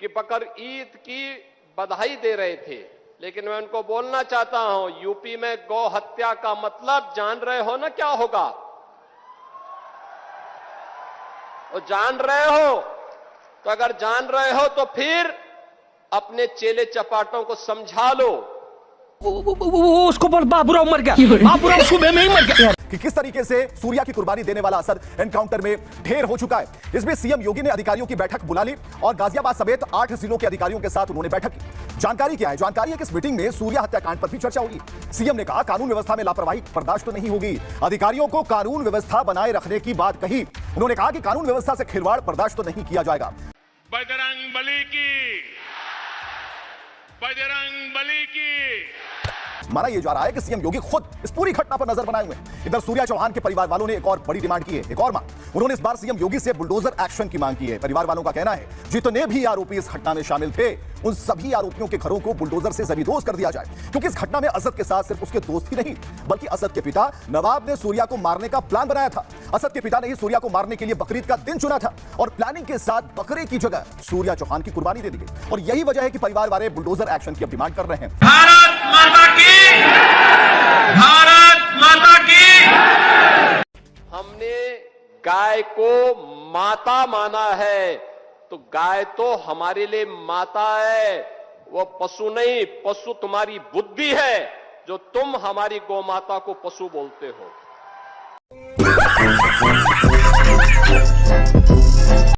कि बकर ईद की बधाई दे रहे थे, लेकिन मैं उनको बोलना चाहता हूं, यूपी में गौ हत्या का मतलब जान रहे हो ना क्या होगा? वो जान रहे हो? तो अगर जान रहे हो तो फिर अपने चेले चपाटों को समझा लो। उसको बोल बाबूराव मर गया, बाबूराव सुबह में ही मर गया। कि किस तरीके से सूर्या की कुर्बानी देने वाला असद एनकाउंटर में ढेर हो चुका है। इसमें सीएम योगी ने अधिकारियों की बैठक बुला ली और गाजियाबाद समेत 8 जिलों के अधिकारियों के साथ उन्होंने बैठक की। जानकारी क्या है? जानकारी है कि इस मीटिंग में सूर्या हत्याकांड पर भी चर्चा होगी। सीएम ने कहा कानून व्यवस्था में लापरवाही बर्दाश्त तो नहीं होगी। अधिकारियों को कानून व्यवस्था बनाए रखने की बात कही। उन्होंने कहा कि कानून व्यवस्था से खिलवाड़ बर्दाश्त तो नहीं किया जाएगा। बजरंग बली की, बजरंग बली की। माना यह जा रहा है कि सीएम योगी खुद इस पूरी घटना पर नजर बनाए हुए हैं। इधर सूर्या चौहान के परिवार वालों ने एक और बड़ी डिमांड की है, एक और मांग। उन्होंने इस बार सीएम योगी से बुलडोजर एक्शन की मांग की है। परिवार वालों का कहना है जितने भी आरोपी इस घटना में शामिल थे उन सभी आरोपियों के घरों को बुलडोजर से जमींदोज कर दिया जाए, क्योंकि इस घटना में असद के साथ सिर्फ उसके दोस्त ही नहीं बल्कि असद के पिता नवाब ने सूर्या को मारने का प्लान बनाया था। असद के पिता ने ही सूर्या को मारने के लिए बकरीद का दिन चुना था और प्लानिंग के साथ बकरे की जगह सूर्या चौहान की कुर्बानी दे दी गई। और यही वजह है कि परिवार वाले बुलडोजर एक्शन की अब डिमांड कर रहे हैं। भारत माता की, भारत माता की। हमने गाय को माता माना है, तो गाय तो हमारे लिए माता है, वो पशु नहीं। पशु तुम्हारी बुद्धि है जो तुम हमारी गौ माता को पशु बोलते हो।